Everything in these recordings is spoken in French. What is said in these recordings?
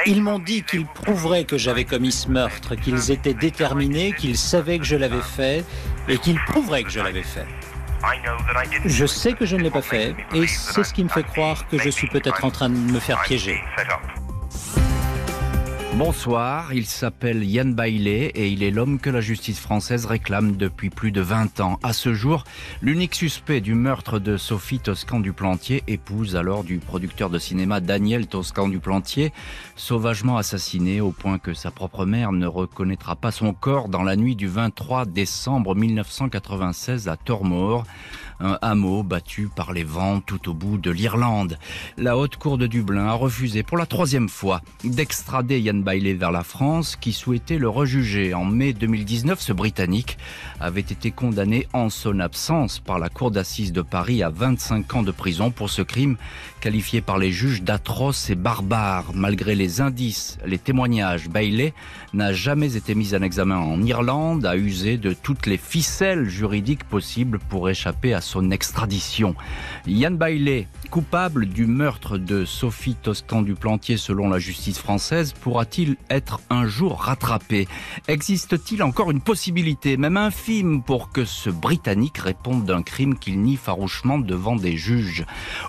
Ils m'ont dit qu'ils prouveraient que j'avais commis ce meurtre, qu'ils étaient déterminés, qu'ils savaient que je l'avais fait et qu'ils prouveraient que je l'avais fait. Je sais que je ne l'ai pas fait et c'est ce qui me fait croire que je suis peut-être en train de me faire piéger. Bonsoir, il s'appelle Yann Baillet et il est l'homme que la justice française réclame depuis plus de 20 ans. À ce jour, l'unique suspect du meurtre de Sophie Toscan du Plantier, épouse alors du producteur de cinéma Daniel Toscan du Plantier, sauvagement assassiné au point que sa propre mère ne reconnaîtra pas son corps dans la nuit du 23 décembre 1996 à Tormore, un hameau battu par les vents tout au bout de l'Irlande. La haute cour de Dublin a refusé pour la 3e fois d'extrader Yann Baillet vers la France, qui souhaitait le rejuger. En mai 2019, ce Britannique avait été condamné en son absence par la cour d'assises de Paris à 25 ans de prison pour ce crime qualifié par les juges d'atroce et barbare. Malgré les indices, les témoignages, Baillet n'a jamais été mis en examen en Irlande, a usé de toutes les ficelles juridiques possibles pour échapper à son extradition. Yann Baillet, coupable du meurtre de Sophie Toscan du Plantier selon la justice française, pourra-t-il être un jour rattrapé ? Existe-t-il encore une possibilité, même infime, pour que ce Britannique réponde d'un crime qu'il nie farouchement devant des juges ?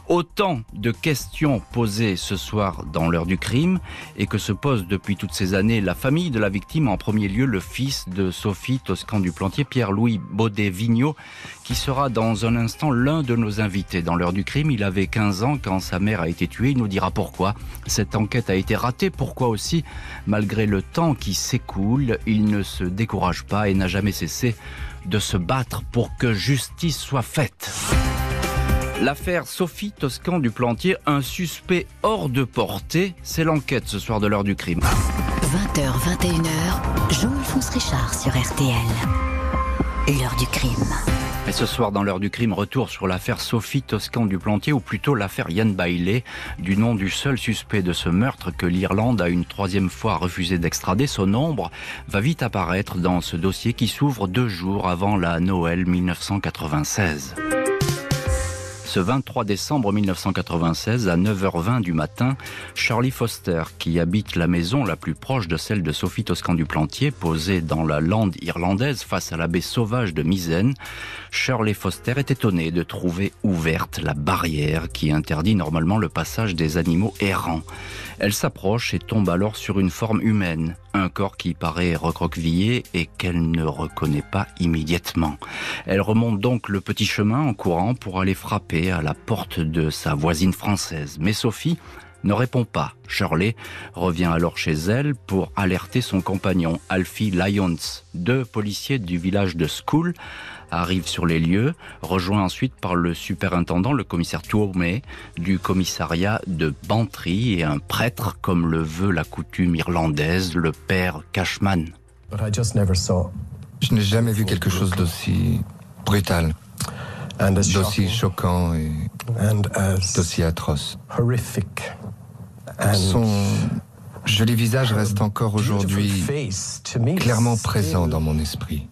Autant de questions posées ce soir dans l'heure du crime et que se pose depuis toutes ces années la famille de la victime, en premier lieu le fils de Sophie Toscan du Plantier, Pierre-Louis Baudet-Vigneault, qui sera dans un instant l'un de nos invités. Dans l'heure du crime, il avait 15 ans quand sa mère a été tuée. Il nous dira pourquoi cette enquête a été ratée, pourquoi aussi, malgré le temps qui s'écoule, il ne se décourage pas et n'a jamais cessé de se battre pour que justice soit faite. L'affaire Sophie Toscan du Plantier, un suspect hors de portée, c'est l'enquête ce soir de l'heure du crime. 20h, 21h, Jean-Alphonse Richard sur RTL. L'heure du crime. Et ce soir, dans l'heure du crime, retour sur l'affaire Sophie Toscan du Plantier, ou plutôt l'affaire Yann Baillet, du nom du seul suspect de ce meurtre que l'Irlande a une 3e fois refusé d'extrader. Son ombre va vite apparaître dans ce dossier qui s'ouvre 2 jours avant la Noël 1996. Ce 23 décembre 1996, à 9h20 du matin, Shirley Foster, qui habite la maison la plus proche de celle de Sophie Toscan du Plantier, posée dans la lande irlandaise face à la baie sauvage de Mizen, Shirley Foster est étonnée de trouver ouverte la barrière qui interdit normalement le passage des animaux errants. Elle s'approche et tombe alors sur une forme humaine, un corps qui paraît recroquevillé et qu'elle ne reconnaît pas immédiatement. Elle remonte donc le petit chemin en courant pour aller frapper à la porte de sa voisine française. Mais Sophie ne répond pas. Shirley revient alors chez elle pour alerter son compagnon, Alfie Lyons. 2 policiers du village de School arrivent sur les lieux, rejoints ensuite par le superintendant, le commissaire Tourmé, du commissariat de Bantry et un prêtre, comme le veut la coutume irlandaise, le père Cashman. Je n'ai jamais vu quelque chose d'aussi brutal, d'aussi choquant et d'aussi atroce. Son joli visage reste encore aujourd'hui clairement présent dans mon esprit.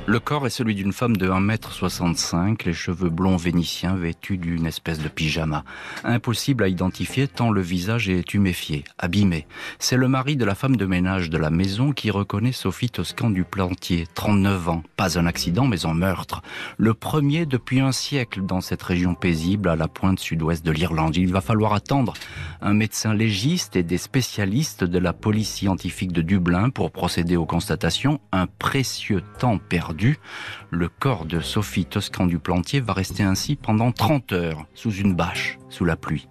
Le corps est celui d'une femme de 1m65, les cheveux blonds vénitiens vêtus d'une espèce de pyjama. Impossible à identifier tant le visage est tuméfié, abîmé. C'est le mari de la femme de ménage de la maison qui reconnaît Sophie Toscan du Plantier, 39 ans. Pas un accident, mais un meurtre. Le premier depuis un siècle dans cette région paisible à la pointe sud-ouest de l'Irlande. Il va falloir attendre un médecin légiste et des spécialistes de la police scientifique de Dublin pour procéder aux constatations. Un précieux temps perdu. Le corps de Sophie Toscan du Plantier va rester ainsi pendant 30 heures, sous une bâche, sous la pluie.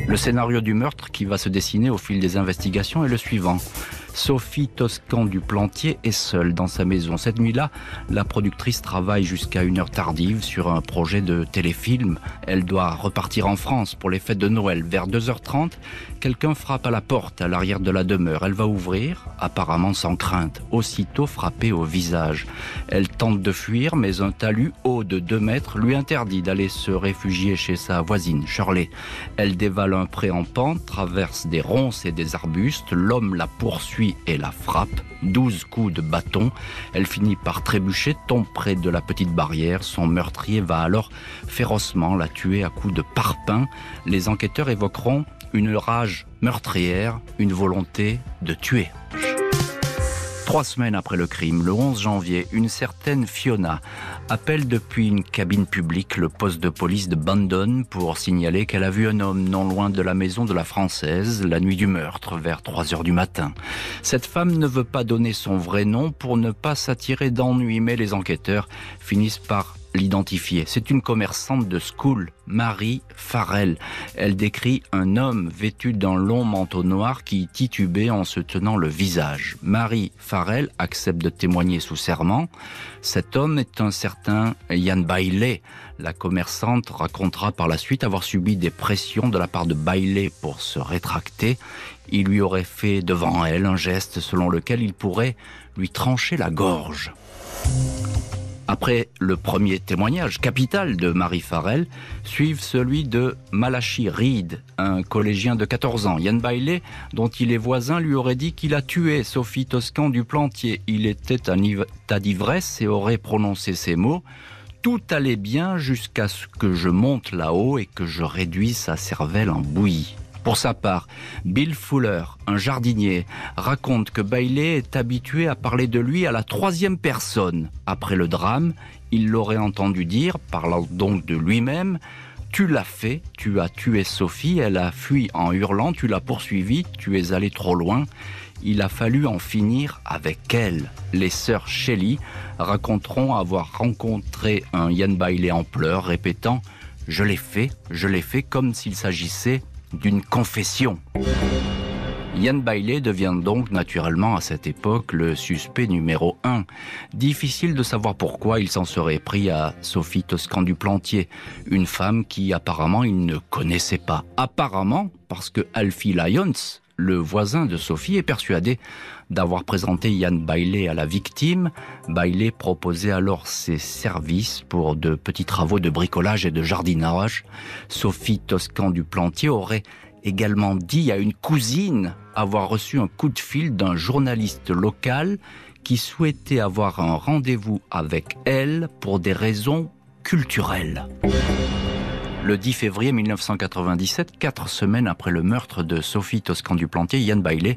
Le scénario du meurtre qui va se dessiner au fil des investigations est le suivant. Sophie Toscan du Plantier est seule dans sa maison. Cette nuit-là, la productrice travaille jusqu'à 1h tardive sur un projet de téléfilm. Elle doit repartir en France pour les fêtes de Noël. Vers 2h30, quelqu'un frappe à la porte à l'arrière de la demeure. Elle va ouvrir, apparemment sans crainte, aussitôt frappée au visage. Elle tente de fuir, mais un talus haut de 2 mètres lui interdit d'aller se réfugier chez sa voisine, Shirley. Elle dévale un pré en pente, traverse des ronces et des arbustes. L'homme la poursuit s'enfuit et la frappe. 12 coups de bâton. Elle finit par trébucher, tombe près de la petite barrière. Son meurtrier va alors férocement la tuer à coups de parpaing. Les enquêteurs évoqueront une rage meurtrière, une volonté de tuer. 3 semaines après le crime, le 11 janvier, une certaine Fiona appelle depuis une cabine publique le poste de police de Bandon pour signaler qu'elle a vu un homme non loin de la maison de la Française la nuit du meurtre, vers 3h du matin. Cette femme ne veut pas donner son vrai nom pour ne pas s'attirer d'ennuis, mais les enquêteurs finissent par l'identifier. C'est une commerçante de School, Marie Farrell. Elle décrit un homme vêtu d'un long manteau noir qui titubait en se tenant le visage. Marie Farrell accepte de témoigner sous serment. Cet homme est un certain Ian Bailey. La commerçante racontera par la suite avoir subi des pressions de la part de Bailey pour se rétracter. Il lui aurait fait devant elle un geste selon lequel il pourrait lui trancher la gorge. Après le premier témoignage capital de Marie Farrell, suivent celui de Malachi Reed, un collégien de 14 ans. Ian Bailey, dont il est voisin, lui aurait dit qu'il a tué Sophie Toscan du Plantier. Il était en état d'ivresse et aurait prononcé ces mots « Tout allait bien jusqu'à ce que je monte là-haut et que je réduise sa cervelle en bouillie ». Pour sa part, Bill Fuller, un jardinier, raconte que Bailey est habitué à parler de lui à la 3e personne. Après le drame, il l'aurait entendu dire, parlant donc de lui-même, « Tu l'as fait, tu as tué Sophie, elle a fui en hurlant, tu l'as poursuivie, tu es allé trop loin. Il a fallu en finir avec elle. » Les sœurs Shelley raconteront avoir rencontré un Ian Bailey en pleurs, répétant « Je l'ai fait comme s'il s'agissait d'une confession ». Ian Bailey devient donc naturellement à cette époque le suspect numéro 1. Difficile de savoir pourquoi il s'en serait pris à Sophie Toscan du Plantier, une femme qui apparemment il ne connaissait pas. Apparemment parce que Alfie Lyons, le voisin de Sophie, est persuadé d'avoir présenté Ian Bailey à la victime. Bailey proposait alors ses services pour de petits travaux de bricolage et de jardinage. Sophie Toscan du Plantier aurait également dit à une cousine avoir reçu un coup de fil d'un journaliste local qui souhaitait avoir un rendez-vous avec elle pour des raisons culturelles. Le 10 février 1997, 4 semaines après le meurtre de Sophie Toscan du Plantier, Ian Bailey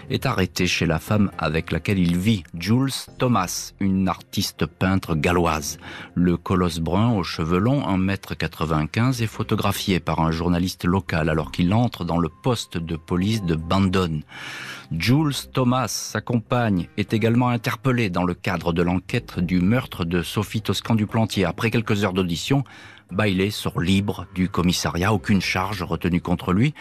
est arrêté chez la femme avec laquelle il vit, Jules Thomas, une artiste peintre galloise. Le colosse brun aux cheveux longs, 1,95 m, est photographié par un journaliste local alors qu'il entre dans le poste de police de Bandon. Jules Thomas, sa compagne, est également interpellée dans le cadre de l'enquête du meurtre de Sophie Toscan du Plantier. Après quelques heures d'audition, Bailey sort libre du commissariat, aucune charge retenue contre lui.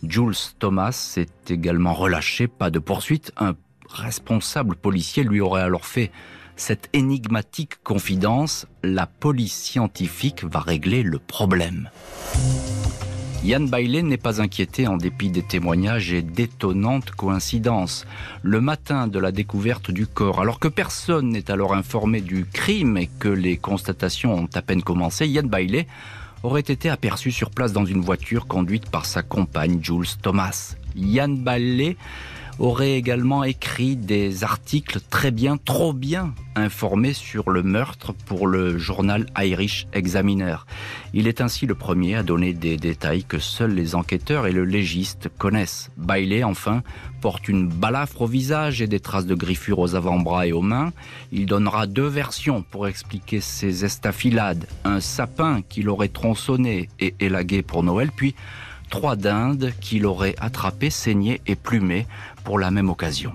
Jules Thomas est également relâché, pas de poursuite. Un responsable policier lui aurait alors fait cette énigmatique confidence: la police scientifique va régler le problème. Ian Bailey n'est pas inquiété en dépit des témoignages et d'étonnantes coïncidences. Le matin de la découverte du corps, alors que personne n'est alors informé du crime et que les constatations ont à peine commencé, Ian Bailey aurait été aperçu sur place dans une voiture conduite par sa compagne Jules Thomas. Ian Bailey aurait également écrit des articles très bien, trop bien informés sur le meurtre pour le journal Irish Examiner. Il est ainsi le premier à donner des détails que seuls les enquêteurs et le légiste connaissent. Bailey, enfin, porte une balafre au visage et des traces de griffures aux avant-bras et aux mains. Il donnera 2 versions pour expliquer ses estafilades. Un sapin qu'il aurait tronçonné et élagué pour Noël, puis 3 dindes qu'il aurait attrapées, saignées et plumées pour la même occasion.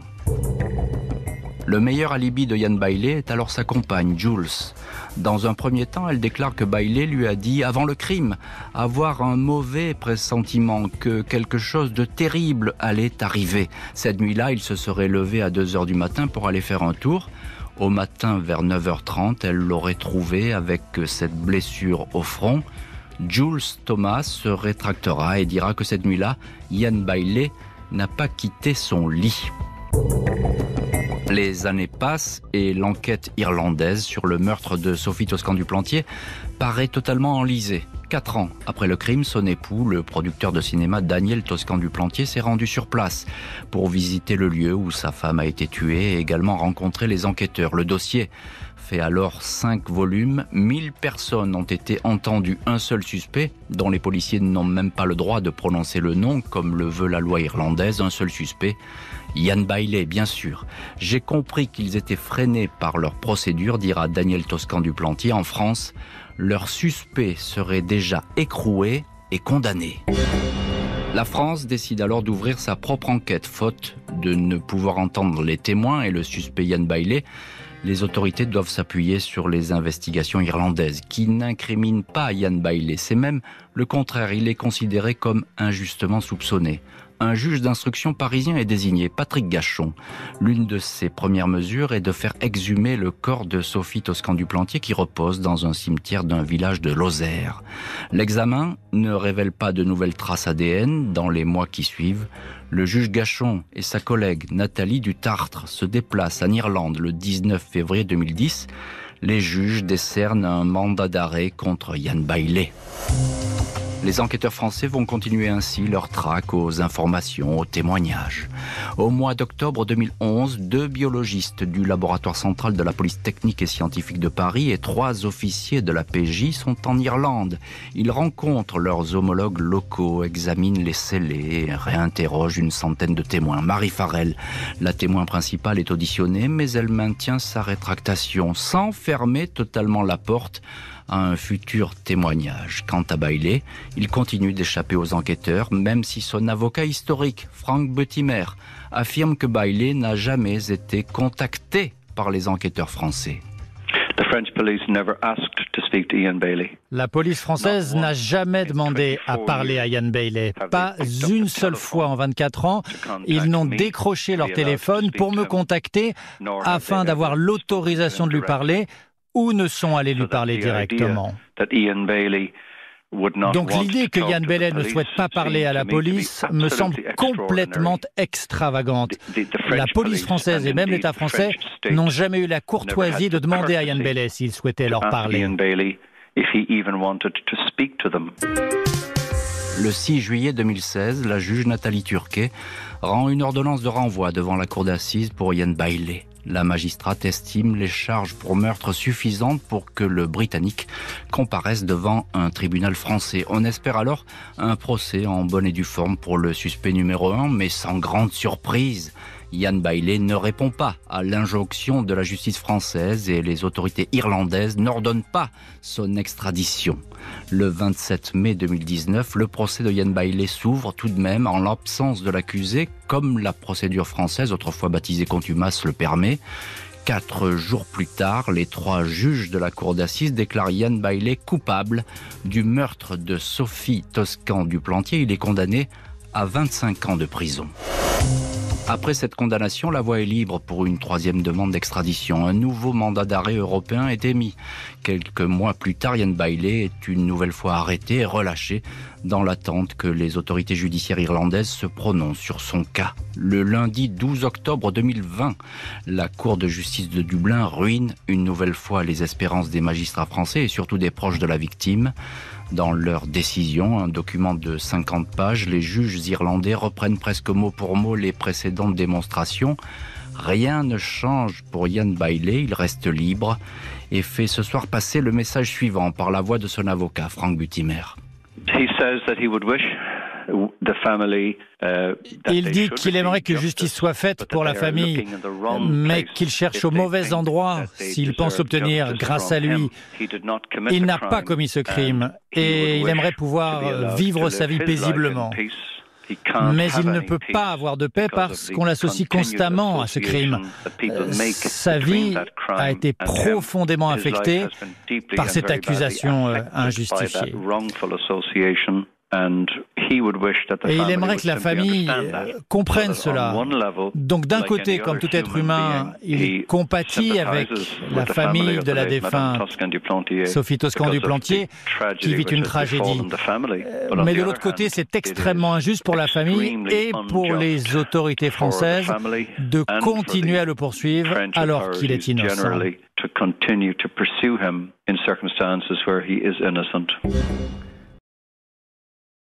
Le meilleur alibi de Ian Bailey est alors sa compagne, Jules. Dans un premier temps, elle déclare que Bailey lui a dit, avant le crime, avoir un mauvais pressentiment, que quelque chose de terrible allait arriver. Cette nuit-là, il se serait levé à 2h du matin pour aller faire un tour. Au matin, vers 9h30, elle l'aurait trouvé avec cette blessure au front. Jules Thomas se rétractera et dira que cette nuit-là, Ian Bailey n'a pas quitté son lit. Les années passent et l'enquête irlandaise sur le meurtre de Sophie Toscan du Plantier paraît totalement enlisée. 4 ans après le crime, son époux, le producteur de cinéma Daniel Toscan du Plantier, s'est rendu sur place pour visiter le lieu où sa femme a été tuée et également rencontrer les enquêteurs. Le dossier fait alors 5 volumes. 1000 personnes ont été entendues. Un seul suspect, dont les policiers n'ont même pas le droit de prononcer le nom, comme le veut la loi irlandaise. Un seul suspect, Ian Bailey, bien sûr. J'ai compris qu'ils étaient freinés par leur procédure, dira Daniel Toscan du Plantier. En France, leur suspect serait déjà écroué et condamné. La France décide alors d'ouvrir sa propre enquête, faute de ne pouvoir entendre les témoins et le suspect Ian Bailey. Les autorités doivent s'appuyer sur les investigations irlandaises qui n'incriminent pas Ian Bailey. C'est même le contraire, il est considéré comme injustement soupçonné. Un juge d'instruction parisien est désigné, Patrick Gachon. L'une de ses premières mesures est de faire exhumer le corps de Sophie Toscan du Plantier qui repose dans un cimetière d'un village de Lozère. L'examen ne révèle pas de nouvelles traces ADN dans les mois qui suivent. Le juge Gachon et sa collègue Nathalie Dutartre se déplacent en Irlande le 19 février 2010. Les juges décernent un mandat d'arrêt contre Ian Bailey. Les enquêteurs français vont continuer ainsi leur traque aux informations, aux témoignages. Au mois d'octobre 2011, 2 biologistes du laboratoire central de la police technique et scientifique de Paris et 3 officiers de la PJ sont en Irlande. Ils rencontrent leurs homologues locaux, examinent les scellés, réinterrogent une centaine de témoins. Marie Farrell, la témoin principale, est auditionnée, mais elle maintient sa rétractation, sans fermer totalement la porte à un futur témoignage. Quant à Bailey, il continue d'échapper aux enquêteurs, même si son avocat historique, Frank Buttimer, affirme que Bailey n'a jamais été contacté par les enquêteurs français. La police française n'a jamais demandé à parler à Ian Bailey. Pas une seule fois en 24 ans, ils n'ont décroché leur téléphone pour me contacter afin d'avoir l'autorisation de lui parler, ou ne sont allés lui parler directement. Donc l'idée que Ian Bailey ne souhaite pas parler à la police me semble complètement extravagante. La police française et même l'État français n'ont jamais eu la courtoisie de demander à Ian Bailey s'il souhaitait leur parler. Le 6 juillet 2016, la juge Nathalie Turquet rend une ordonnance de renvoi devant la cour d'assises pour Ian Bailey. La magistrate estime les charges pour meurtre suffisantes pour que le Britannique comparaisse devant un tribunal français. On espère alors un procès en bonne et due forme pour le suspect numéro 1, mais sans grande surprise. Ian Bailey ne répond pas à l'injonction de la justice française et les autorités irlandaises n'ordonnent pas son extradition. Le 27 mai 2019, le procès de Ian Bailey s'ouvre tout de même en l'absence de l'accusé, comme la procédure française, autrefois baptisée contumace, le permet. 4 jours plus tard, les 3 juges de la cour d'assises déclarent Ian Bailey coupable du meurtre de Sophie Toscan du Plantier. Il est condamné à 25 ans de prison. Après cette condamnation, la voie est libre pour une 3e demande d'extradition. Un nouveau mandat d'arrêt européen est émis. Quelques mois plus tard, Ian Bailey est une nouvelle fois arrêté et relâché dans l'attente que les autorités judiciaires irlandaises se prononcent sur son cas. Le lundi 12 octobre 2020, la Cour de justice de Dublin ruine une nouvelle fois les espérances des magistrats français et surtout des proches de la victime. Dans leur décision, un document de 50 pages, les juges irlandais reprennent presque mot pour mot les précédentes démonstrations. Rien ne change pour Ian Bailey, il reste libre et fait ce soir passer le message suivant par la voix de son avocat, Frank Buttimer. Il dit qu'il aimerait que justice soit faite pour la famille, mais qu'il cherche au mauvais endroit s'il pense obtenir grâce à lui. Il n'a pas commis ce crime et il aimerait pouvoir vivre sa vie paisiblement. Mais il ne peut pas avoir de paix parce qu'on l'associe constamment à ce crime. Sa vie a été profondément affectée par cette accusation injustifiée. Et il aimerait que la famille comprenne cela. Donc d'un côté, comme tout être humain, il compatit avec la famille de la défunte Sophie Toscan du Plantier, qui vit une tragédie. Mais de l'autre côté, c'est extrêmement injuste pour la famille et pour les autorités françaises de continuer à le poursuivre alors qu'il est innocent.